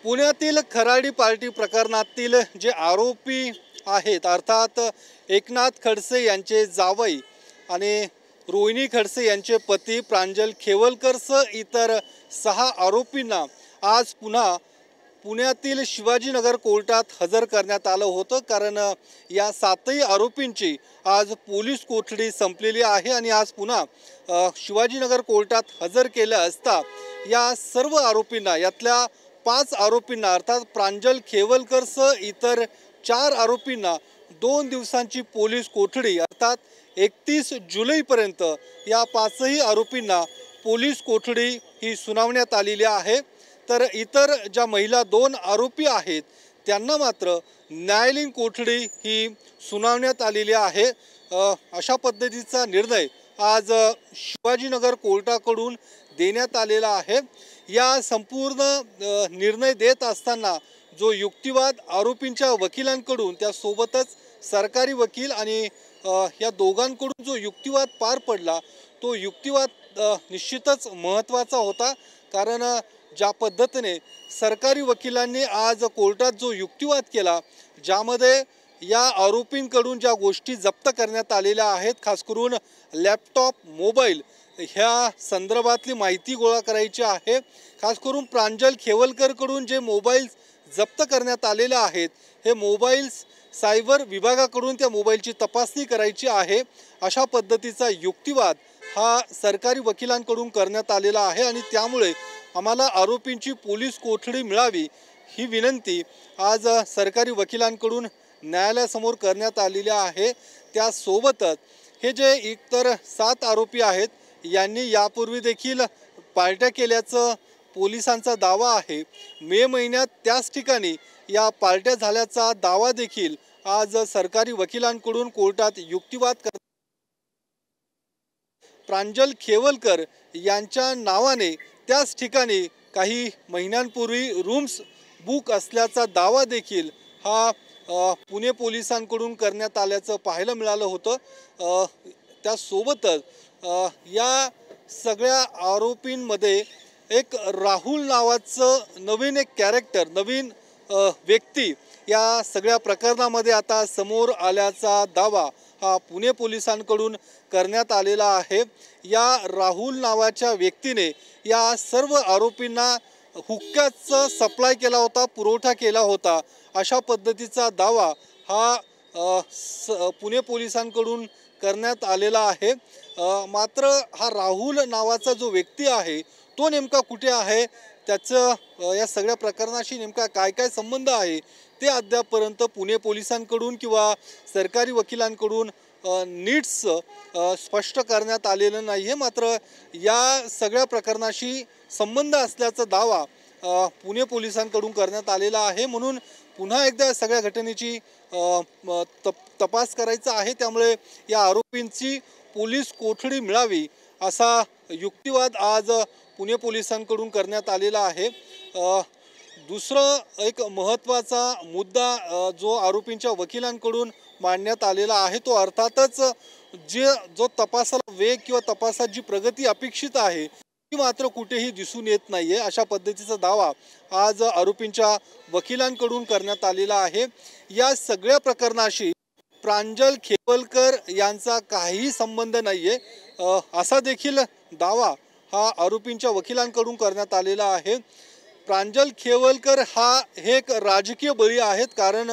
पुण्यातील खराडी पार्टी प्रकरणातील जे आरोपी आहेत अर्थात एकनाथ खडसे यांचे जावई आणि रोहिणी खडसे यांचे पती प्रांजल खेवलकरसह इतर 6 आरोपींना आज पुन्हा पुण्यातील शिवाजीनगर कोर्टात हजर करण्यात आलं होतं। कारण या 7ही आरोपींची आज पोलीस कोठडी संपलेली आहे आणि आज पुन्हा शिवाजीनगर कोर्टात हजर केलं असता या सर्व आरोपींना यातल्या 5 आरोपींना अर्थात प्रांजल खेवलकरसह इतर 4 आरोपींना 2 दिवसांची पोलीस कोठडी अर्थात 31 जुलैपर्यंत या 5ही आरोपींना पोलीस कोठडी ही सुनावण्यात आलेली आहे। तर इतर ज्या महिला 2 आरोपी आहेत त्यांना मात्र न्यायालयीन कोठडी ही सुनावण्यात आलेली आहे। अशा पद्धतीचा निर्णय आज शिवाजीनगर कोर्टाकडून देण्यात आलेला आहे। या संपूर्ण निर्णय देत असताना जो युक्तिवाद आरोपींच्या वकिलांकडून त्यासोबतच सरकारी वकील आणि या दोघांकडून जो युक्तिवाद पार पडला तो युक्तिवाद निश्चितच महत्त्वाचा होता। कारण ज्या पद्धतीने सरकारी वकिलांनी आज कोर्टात जो युक्तिवाद केला ज्यामध्ये या आरोपींकडून ज्या गोष्टी जप्त करण्यात आलेल्या आहेत खास करून लॅपटॉप मोबाईल ह्या संदर्भातली माहिती गोळा करायची आहे। खास करून प्रांजल खेवलकरकडून जे मोबाईल्स जप्त करण्यात आलेले आहेत हे मोबाईल्स सायबर विभागाकडून त्या मोबाईलची तपासणी करायची आहे। अशा पद्धतीचा युक्तिवाद हा सरकारी वकिलांकडून करण्यात आलेला आहे आणि त्यामुळे आम्हाला आरोपींची पोलीस कोठडी मिळावी ही विनंती आज सरकारी वकिलांकडून न्यायालयासमोर करण्यात आलेली आहे। त्यासोबतच हे जे इतर 7 आरोपी आहेत यांनी यापूर्वी देखील पार्ट्या केल्याचं पोलिसांचा दावा आहे। मे महिन्यात त्याच ठिकाणी या पार्ट्या झाल्याचा दावा देखील आज सरकारी वकिलांकडून कोर्टात युक्तिवाद प्रांजल खेवलकर यांच्या नावाने त्याच ठिकाणी काही महिन्यांपूर्वी रूम्स बुक असल्याचा दावा देखील हा पुणे पोलिसांकडून करण्यात आल्याचं पाहायला मिळालं होतं। त्यासोबतच या सगळ्या आरोपींमध्ये एक राहुल नावाचं नवीन एक कॅरेक्टर नवीन व्यक्ती या सगळ्या प्रकरणामध्ये आता समोर आल्याचा दावा हा पुणे पोलिसांकडून करण्यात आलेला आहे। या राहुल नावाच्या व्यक्तीने या सर्व आरोपींना हुक्क्याचा सप्लाय केला होता पुरवठा केला होता अशा पद्धतीचा दावा हा पुणे पोलिसांकडून करण्यात आलेला आहे। मात्र हा राहुल नावाचा जो व्यक्ती आहे तो नेमका कुठे आहे त्याचं या सगळ्या प्रकरणाशी नेमका काय काय संबंध आहे ते अद्यापपर्यंत पुणे पोलिसांकडून किंवा सरकारी वकिलांकडून नीट्स स्पष्ट करण्यात आलेलं नाही आहे। मात्र या सगळ्या प्रकरणाशी संबंध असल्याचा दावा पुणे पोलिसांकडून करण्यात आलेला आहे। म्हणून पुन्हा एकदा सगळ्या घटनेची तपास करायचा आहे। त्यामुळे या आरोपींची पोलीस कोठडी मिळावी असा युक्तिवाद आज पुणे पोलिसांकडून करण्यात आलेला आहे। दुसरा एक महत्त्वाचा मुद्दा जो आरोपींच्या वकिलांकडून मांडण्यात आलेला आहे तो अर्थातच जो तपासाला वेग किंवा तपासात जी प्रगती अपेक्षित आहे ती मात्र कुठेही दिसून येत नाहीये अशा पद्धतीचा दावा आज आरोपींच्या वकिलांकडून करण्यात आलेला आहे। या सगळ्या प्रकरणाशी प्रांजल खेवलकर यांचा काही संबंध नाहीये असा देखील दावा हा आरोपींच्या वकिलांकडून करण्यात आलेला आहे। प्रांजल खेवलकर हे एक राजकीय बळी आहेत। कारण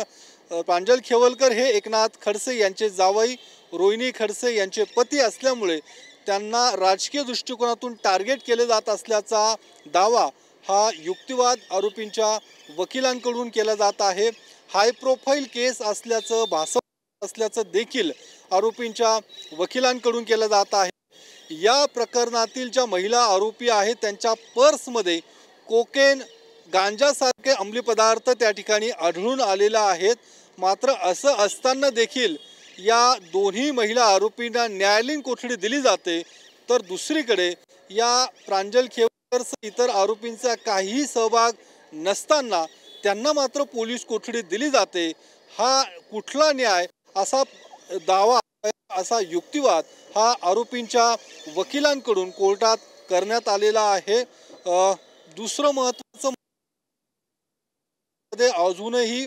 प्रांजल खेवलकर हे एकनाथ खडसे यांचे जावई रोहिणी खडसे यांचे पती असल्यामुळे त्यांना राजकीय दृष्टिकोनातून टार्गेट केले जात असल्याचा दावा हा युक्तिवाद आरोपींच्या वकिलांकडून केला जात आहे। हाय प्रोफाईल केस असल्याचं भासवत असल्याचं देखील आरोपींच्या वकिलांकडून केलं जात आहे। या प्रकरणातील ज्या महिला आरोपी आहेत त्यांच्या पर्समध्ये कोकेन गांजासारखे अंमली पदार्थ त्या ठिकाणी आढळून आलेले आहेत। मात्र असं असताना देखील या दोन्ही महिला आरोपींना न्यायालयीन कोठडी दिली जाते तर दुसरीकडे या प्रांजल खेवलकर इतर आरोपींचा काहीही सहभाग नसताना त्यांना मात्र पोलीस कोठडी दिली जाते। हा कुठला न्याय असा दावा असा युक्तिवाद हा आरोपींच्या वकिलांकडून कोर्टात करण्यात आलेला आहे। दुसरं महत्त्वाचं मध्ये अजूनही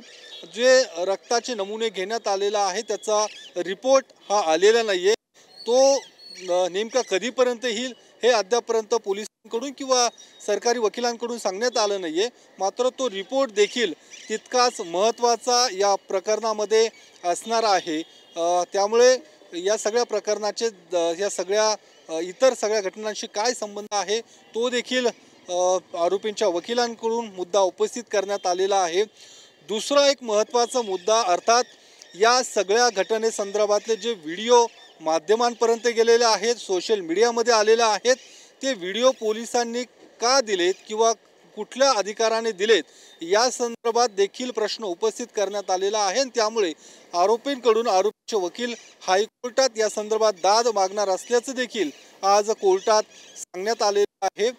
जे रक्ताचे नमुने घेण्यात आलेला आहे त्याचा रिपोर्ट हा आलेला नाहीये। तो नेमका कधीपर्यंत येईल हे अद्यापर्यंत पोलिसांकडून किंवा सरकारी वकिलांकडून सांगण्यात आलं नाहीये। मात्र तो रिपोर्ट देखील तितकाच महत्त्वाचा या प्रकरणामध्ये असणार आहे। त्यामुळे या सगळ्या प्रकरणाचे या सगळ्या इतर सगळ्या घटनांशी काय संबंध आहे तो देखील आरोपींच्या वकिलांकडून मुद्दा उपस्थित करण्यात आलेला आहे। दुसरा एक महत्त्वाचा मुद्दा अर्थात या सगळ्या घटनेसंदर्भातले जे व्हिडिओ माध्यमांपर्यंत गेलेले आहेत, सोशल मीडियामध्ये आलेले आहेत, ते व्हिडिओ पोलिसांनी का दिलेत किंवा कुठल्या अधिकाराने दिलेत या संदर्भात देखील प्रश्न उपस्थित करण्यात आलेला आहे। त्यामुळे आरोपींकडून आरोपीचे वकील हायकोर्टात या संदर्भात दाद मागणार असल्याचं देखील आज कोर्टात सांगण्यात आलेलं आहे।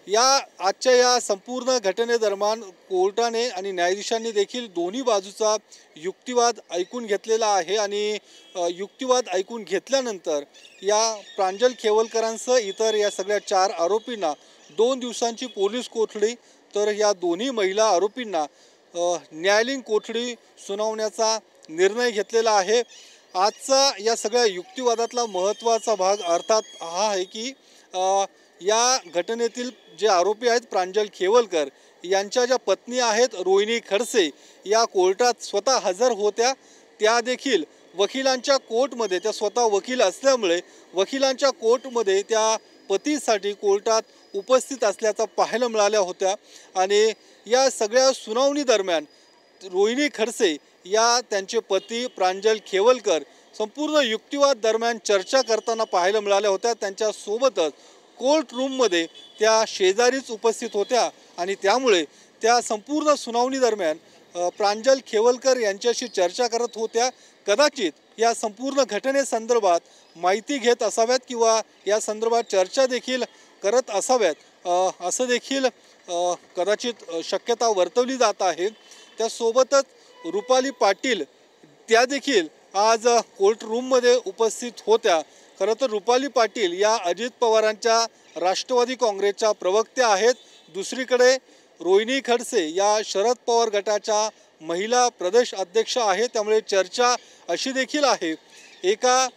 आजच्या या संपूर्ण घटनेदरम्यान कोर्टाने आणि न्यायाधीशांनी देखील दोन्ही बाजूचा युक्तिवाद ऐकून घेतलेला आहे आणि युक्तिवाद ऐकून घेतल्यानंतर या प्रांजल खेवलकरांसह इतर या सगळ्या 4 आरोपींना 2 दिवसांची पोलीस कोठडी तर या दोन्ही महिला आरोपींना न्यायालयीन कोठडी सुनावण्याचा निर्णय घेतलेला आहे। आजचा या सगळ्या युक्तिवादातला महत्त्वाचा भाग अर्थात हा आहे की या घटनेतील जे आरोपी आहेत प्रांजल खेवलकर यांच्या ज्या पत्नी आहेत रोहिणी खडसे या कोर्टात स्वतः हजर होत्या। त्या देखील वकिलांच्या कोर्टमध्ये त्या स्वतः वकील असल्यामुळे वकिलांच्या कोर्टमध्ये त्या पतीसाठी कोर्टात उपस्थित असल्याचं पाहायला मिळाल्या होत्या आणि या सगळ्या सुनावणी दरम्यान रोहिणी खडसे या त्यांचे पती प्रांजल खेवलकर संपूर्ण युक्तिवाद दरम्यान चर्चा करताना पाहायला मिळाल्या होत्या। त्यांच्यासोबतच कोर्ट रूममध्ये त्या शेजारीच उपस्थित होत्या आणि त्यामुळे त्या संपूर्ण सुनावणी दरम्यान प्रांजल खेवलकर यांच्याशी चर्चा करत होत्या। कदाचित या संपूर्ण घटनेसंदर्भात माहिती घेत असाव्यात किंवा या संदर्भात चर्चा देखील करत असाव्यात असं देखील कदाचित शक्यता वर्तवली जात आहे। त्यासोबतच रुपाली पाटील त्या देखील आज कोर्ट रूममध्ये उपस्थित होत्या। खरं तर रुपाली पाटील या अजित पवारांच्या राष्ट्रवादी काँग्रेसच्या प्रवक्त्या आहेत। दुसरीकडे रोहिणी खडसे या शरद पवार गटाच्या महिला प्रदेश अध्यक्ष आहेत। त्यामुळे चर्चा अशी देखील आहे एका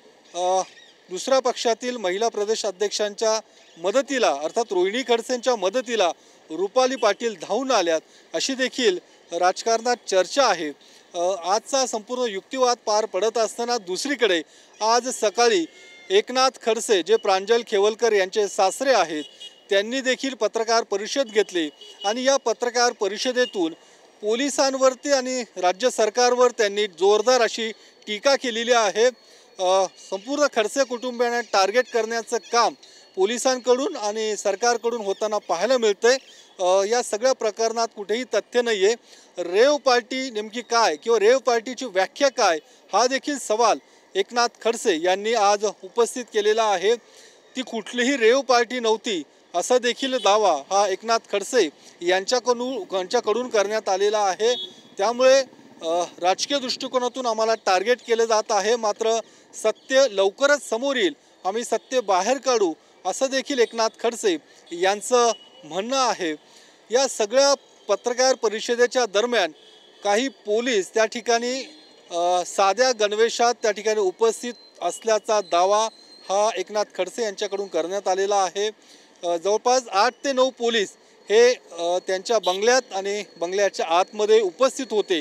दुसऱ्या पक्षातील महिला प्रदेश अध्यक्षांच्या मदतीला अर्थात रोहिणी खडसेंच्या मदतीला रुपाली पाटील धावून आल्यात अशी देखील राजकारणात चर्चा आहे। आजचा संपूर्ण युक्तिवाद पार पडत असताना दुसरीकडे आज सकाळी एकनाथ खडसे जे प्रांजल खेवलकर यांचे सासरे आहेत त्यांनी देखील पत्रकार परिषद घेतली आणि या पत्रकार परिषदेतून पोलिसांवरती आणि राज्य सरकारवर त्यांनी जोरदार अशी टीका केलेली आहे। संपूर्ण खडसे कुटुंबियांना टार्गेट करण्याचं काम पोलिसांकडून आणि सरकारकडून होताना पाहायला मिळतंय। या सगळ्या प्रकरणात कुठेही तथ्य नाही आहे। रेव पार्टी नेमकी काय किंवा रेव पार्टीची व्याख्या काय हा देखील सवाल एकनाथ खडसे यांनी आज उपस्थित केलेला आहे। ती कुठलीही रेव पार्टी नव्हती असा देखील दावा हा एकनाथ खडसे यांच्याकडून करण्यात आलेला आहे। त्यामुळे राजकीय दृष्टिकोनातून आम्हाला टार्गेट केले जात आहे, मात्र सत्य लवकरच समोर येईल, आम्ही सत्य बाहेर काढू असं देखील एकनाथ खडसे यांचं म्हणणं आहे। या सगळ्या पत्रकार परिषदेच्या दरम्यान काही पोलीस त्या ठिकाणी साध्या गणवेशात त्या ठिकाणी उपस्थित असल्याचा दावा हा एकनाथ खडसे यांच्याकडून करण्यात आलेला आहे। जवळपास 8 ते 9 पोलीस हे त्यांच्या बंगल्यात आणि बंगल्याच्या आतमध्ये उपस्थित होते।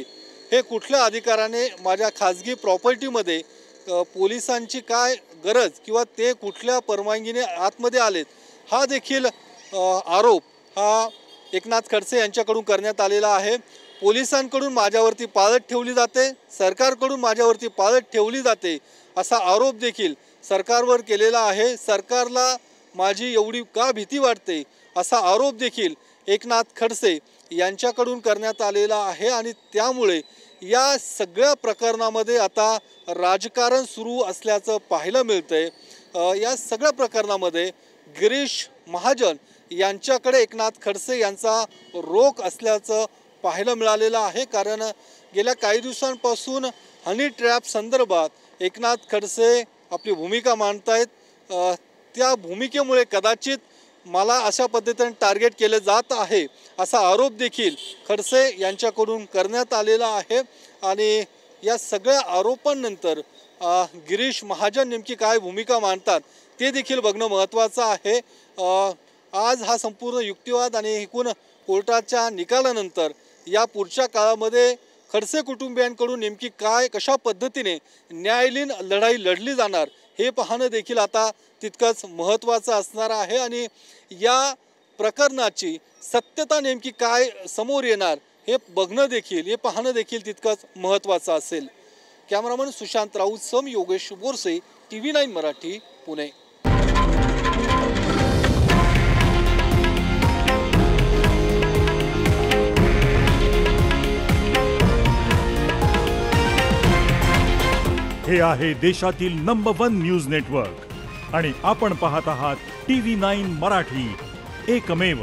हे कुठल्या अधिकाराने माझ्या खाजगी प्रॉपर्टीमध्ये पोलिसांची काय गरज किंवा ते कुठल्या परवानगीने आतमध्ये आलेत हा देखील आरोप हा एकनाथ खडसे यांच्याकडून करण्यात आलेला आहे। पोलिसांकडून माझ्यावरती पाळत ठेवली जाते, सरकारकडून माझ्यावरती पाळत ठेवली जाते असा आरोप देखील सरकारवर केलेला आहे। सरकारला माझी एवढी का भीती वाटते असा आरोप देखील एकनाथ खडसे यांच्याकडून करण्यात आलेला आहे आणि त्यामुळे या सगळ्या प्रकरणामध्ये आता राजकारण सुरू असल्याचं पाहायला मिळतंय। या सगळ्या प्रकरणामध्ये गिरीश महाजन यांच्याकडे एकनाथ खडसे यांचा रोख असल्याचं पाहायला मिळालेलं आहे। कारण गेल्या काही दिवसांपासून हनी ट्रॅप संदर्भात एकनाथ खडसे आपली भूमिका मांडतायत। त्या भूमिकेमुळे कदाचित मला अशा पद्धतीने टार्गेट केले जात आहे असा आरोप देखील खडसे यांच्याकडून करण्यात आलेला आहे। आणि या सगळ्या आरोपांनंतर गिरीश महाजन नेमकी काय भूमिका मांडतात ते देखील बघणं महत्त्वाचं आहे। आज हा संपूर्ण युक्तिवाद आणि एकूण कोर्टाच्या निकालानंतर या पुढच्या काळामध्ये खडसे कुटुंबियांकडून नेमकी काय कशा पद्धतीने न्यायालयीन लढाई लढली जाणार हे पाहणं देखील आता तितकंच महत्त्वाचं असणार आहे। आणि या प्रकरणाची सत्यता नेमकी काय समोर येणार हे बघणं देखील हे पाहणं देखील तितकंच महत्त्वाचं असेल। कॅमेरामन सुशांत राऊत सम योगेश बोरसे TV9 मराठी पुणे। हे आहे देशातील नंबर 1 न्यूज नेटवर्क आणि आपण पाहत आहात TV9 मराठी, एकमेव।